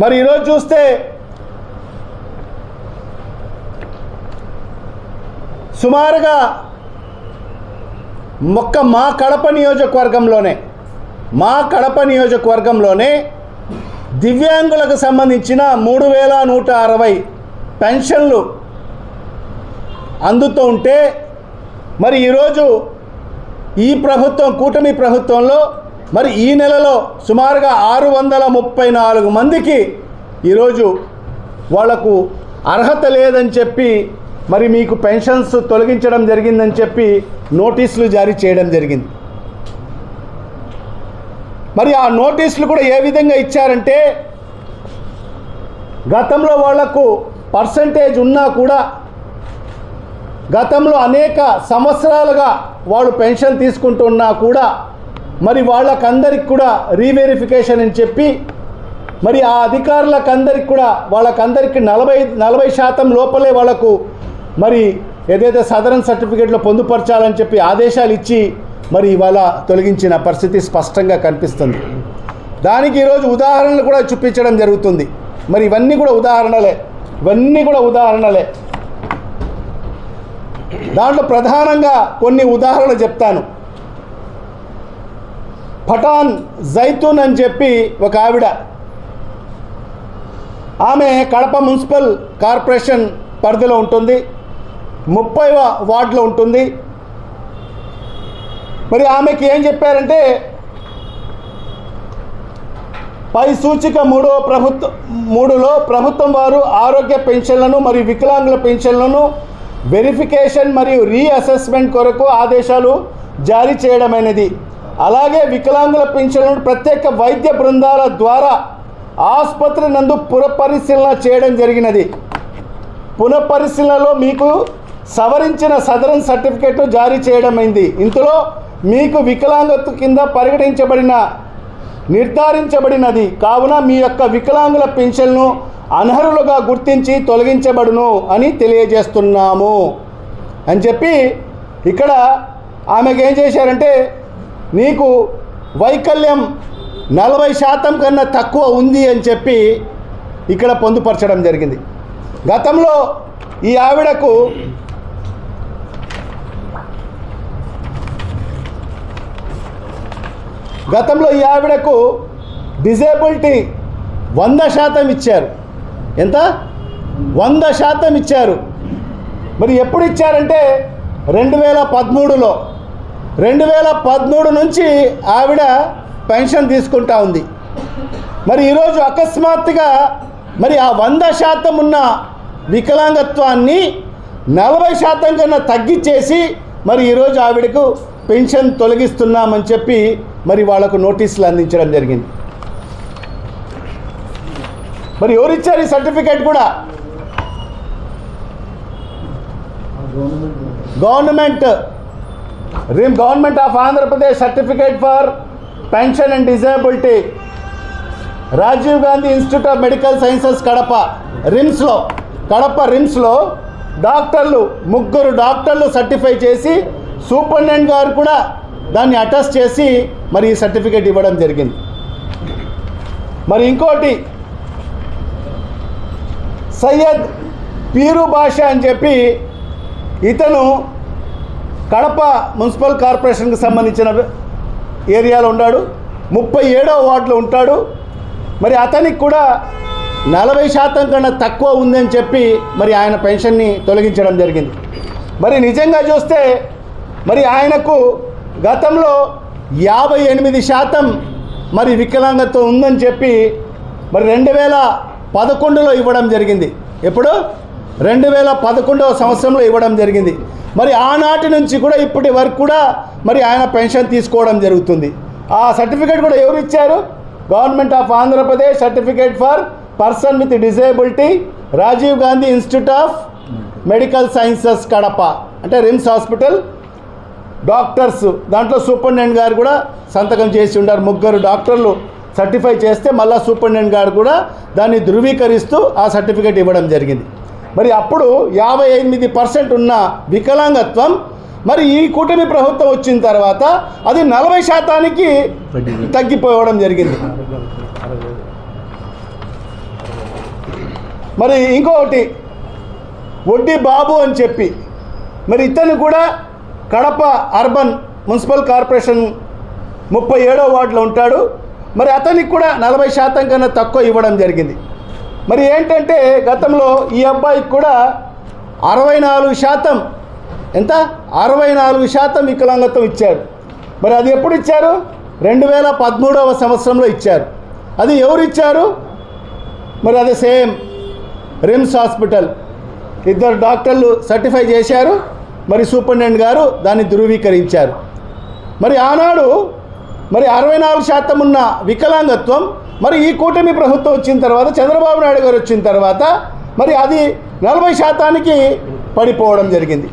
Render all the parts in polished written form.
మరి ఈరోజు చూస్తే సుమారుగా మా కడప నియోజకవర్గంలోనే దివ్యాంగులకు సంబంధించిన 3160 పెన్షన్లు అందుతూ ఉంటే మరి ఈరోజు ఈ ప్రభుత్వం కూటమి ప్రభుత్వంలో మరి ఈ నెలలో సుమారుగా 634 మందికి ఈరోజు వాళ్లకు అర్హత లేదని చెప్పి మరి మీకు పెన్షన్స్ తొలగించడం జరిగిందని చెప్పి నోటీసులు జారీ చేయడం జరిగింది. మరి ఆ నోటీసులు కూడా ఏ విధంగా ఇచ్చారంటే గతంలో వాళ్లకు పర్సంటేజ్ ఉన్నా కూడా గతంలో అనేక సంవత్సరాలుగా వాళ్ళు పెన్షన్ తీసుకుంటున్నా కూడా మరి వాళ్ళకందరికి కూడా రీవెరిఫికేషన్ అని చెప్పి మరి ఆ అధికారులకందరికి కూడా వాళ్ళకందరికి 40% లోపలే వాళ్ళకు మరి ఏదైతే సదరన్ సర్టిఫికేట్లో పొందుపరచాలని చెప్పి ఆదేశాలు ఇచ్చి మరి ఇవాళ తొలగించిన పరిస్థితి స్పష్టంగా కనిపిస్తుంది. దానికి ఈరోజు ఉదాహరణలు కూడా చూపించడం జరుగుతుంది. మరి ఇవన్నీ కూడా ఉదాహరణలే. దాంట్లో ప్రధానంగా కొన్ని ఉదాహరణలు చెప్తాను. పఠాన్ జైతూన్ అని చెప్పి ఒక ఆవిడ, ఆమె కడప మున్సిపల్ కార్పొరేషన్ పరిధిలో ఉంటుంది, 30వ వార్డులో ఉంటుంది. మరి ఆమెకి ఏం చెప్పారంటే పై సూచిక 3లో ప్రభుత్వం వారు ఆరోగ్య పెన్షన్లను మరియు వికలాంగుల పెన్షన్లను వెరిఫికేషన్ మరియు రీఅసెస్మెంట్ కొరకు ఆదేశాలు జారీ చేయడమైనది. అలాగే వికలాంగుల పెన్షన్లను ప్రత్యేక వైద్య బృందాల ద్వారా ఆసుపత్రి నందు పునఃపరిశీలన చేయడం జరిగినది. పునఃపరిశీలనలో మీకు సవరించిన సదరన్ సర్టిఫికేట్ను జారీ చేయడమైంది. ఇందులో మీకు వికలాంగత్వ కింద నిర్ధారించబడినది కావున మీ యొక్క వికలాంగుల పెన్షన్ను అనర్హులుగా గుర్తించి తొలగించబడును అని తెలియజేస్తున్నాము అని చెప్పి ఇక్కడ ఆమెకు ఏం చేశారంటే నీకు వైకల్యం 40% కన్నా తక్కువ ఉంది అని చెప్పి ఇక్కడ పొందుపరచడం జరిగింది. గతంలో ఈ ఆవిడకు డిజేబిలిటీ 100% ఇచ్చారు. ఎంత? 100% ఇచ్చారు. మరి ఎప్పుడు ఇచ్చారంటే 2013లో. 2013 నుంచి ఆవిడ పెన్షన్ తీసుకుంటా ఉంది. మరి ఈరోజు అకస్మాత్తుగా మరి ఆ 100% ఉన్న వికలాంగత్వాన్ని 40% కన్నా తగ్గించేసి మరి ఈరోజు ఆవిడకు పెన్షన్ తొలగిస్తున్నామని చెప్పి మరి వాళ్లకు నోటీసులు అందించడం జరిగింది. మరి ఎవరిచ్చారు ఈ సర్టిఫికేట్ కూడా? Government of Andhra Pradesh certificate for pension and disability, Rajiv Gandhi institute of medical sciences Kadapa రిమ్స్లో డాక్టర్లు 3 డాక్టర్లు సర్టిఫై చేసి సూపరింటెండెంట్ గారు కూడా దాన్ని అటెస్ట్ చేసి మరి ఈ సర్టిఫికేట్ ఇవ్వడం జరిగింది. మరి ఇంకోటి సయ్యద్ పీరు బాషా అని చెప్పి ఇతను కడప మున్సిపల్ కార్పొరేషన్కి సంబంధించిన ఏరియాలో ఉన్నాడు, 37వ వార్డులో ఉంటాడు. మరి అతనికి కూడా 40% కన్నా తక్కువ ఉందని చెప్పి మరి ఆయన పెన్షన్ని తొలగించడం జరిగింది. మరి నిజంగా చూస్తే మరి ఆయనకు గతంలో 58% మరి వికలాంగత్వం ఉందని చెప్పి మరి 2011లో ఇవ్వడం జరిగింది. ఎప్పుడు? 2011వ సంవత్సరంలో ఇవ్వడం జరిగింది. మరి ఆనాటి నుంచి కూడా ఇప్పటి వరకు కూడా మరి ఆయన పెన్షన్ తీసుకోవడం జరుగుతుంది. ఆ సర్టిఫికేట్ కూడా ఎవరు ఇచ్చారు? Government of Andhra Pradesh certificate for person with disability, Rajiv Gandhi institute of medical sciences Kadapa, అంటే రిమ్స్ హాస్పిటల్ డాక్టర్స్. దాంట్లో సూపరింటెండెంట్ గారు కూడా సంతకం చేసి ఉంటారు. 3 డాక్టర్లు సర్టిఫై చేస్తే మళ్ళీ సూపరింటెండెంట్ గారు కూడా దాన్ని ధృవీకరిస్తూ ఆ సర్టిఫికేట్ ఇవ్వడం జరిగింది. మరి అప్పుడు 58% ఉన్న వికలాంగత్వం మరి ఈ కూటమి ప్రభుత్వం వచ్చిన తర్వాత అది 40% తగ్గిపోవడం జరిగింది. మరి ఇంకొకటి వడ్డీ బాబు అని చెప్పి మరి ఇతను కూడా కడప అర్బన్ మున్సిపల్ కార్పొరేషన్ 37వ వార్డులో ఉంటాడు. మరి అతనికి కూడా 40% కన్నా తక్కువ ఇవ్వడం జరిగింది. మరి ఏంటంటే గతంలో ఈ అబ్బాయికి కూడా 64% ఎంత 64% వికలాంగత్వం ఇచ్చారు. మరి అది ఎప్పుడు ఇచ్చారు? 2013వ సంవత్సరంలో ఇచ్చారు. అది ఎవరు ఇచ్చారు? మరి అదే సేమ్ రిమ్స్ హాస్పిటల్ 2 డాక్టర్లు సర్టిఫై చేశారు. మరి సూపరింటెండెంట్ గారు దాన్ని ధృవీకరించారు. మరి ఆనాడు మరి 64% ఉన్న వికలాంగత్వం మరి ఈ కూటమి ప్రభుత్వం వచ్చిన తర్వాత చంద్రబాబు నాయుడు గారు వచ్చిన తర్వాత మరి అది 40%కి పడిపోవడం జరిగింది.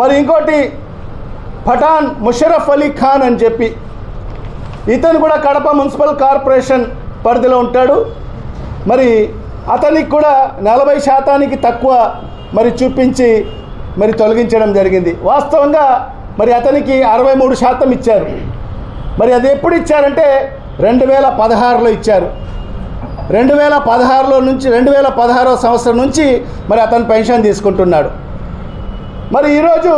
మరి ఇంకోటి పఠాన్ ముషరఫ్ అలీ ఖాన్ అని చెప్పి ఇతను కూడా కడప మున్సిపల్ కార్పొరేషన్ పరిధిలో ఉంటాడు. మరి అతనికి కూడా 40%కి తక్కువ మరి చూపించి మరి తొలగించడం జరిగింది. వాస్తవంగా మరి అతనికి 63% ఇచ్చారు. మరి అది ఎప్పుడు ఇచ్చారంటే 2016లో ఇచ్చారు. 2016లో నుంచి 2016వ సంవత్సరం నుంచి మరి అతను పెన్షన్ తీసుకుంటున్నాడు. మరి ఈరోజు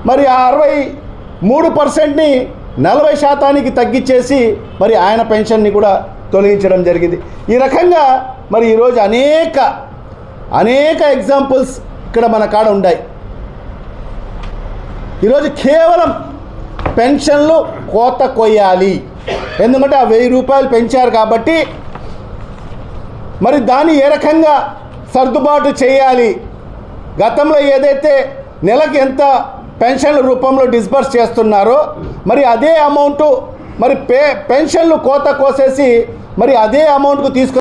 మరి ఆ 63%ని 40%కి తగ్గించేసి మరి ఆయన పెన్షన్ని కూడా తొలగించడం జరిగింది. ఈ రకంగా మరి ఈరోజు అనేక ఎగ్జాంపుల్స్ ఇక్కడ మన కాడ ఉన్నాయి. ఈరోజు కేవలం పెన్షన్లు కోత కొయ్యాలి, ఎందుకంటే ఆ 1000 రూపాయలు పెంచారు కాబట్టి మరి దాన్ని ఏ రకంగా సర్దుబాటు చేయాలి, గతంలో ఏదైతే నెలకి ఎంత పెన్షన్ల రూపంలో డిస్బర్స్ చేస్తున్నారో మరి అదే అమౌంట్ మరి పెన్షన్లు కోత కోసేసి మరి అదే అమౌంట్కు తీసుకు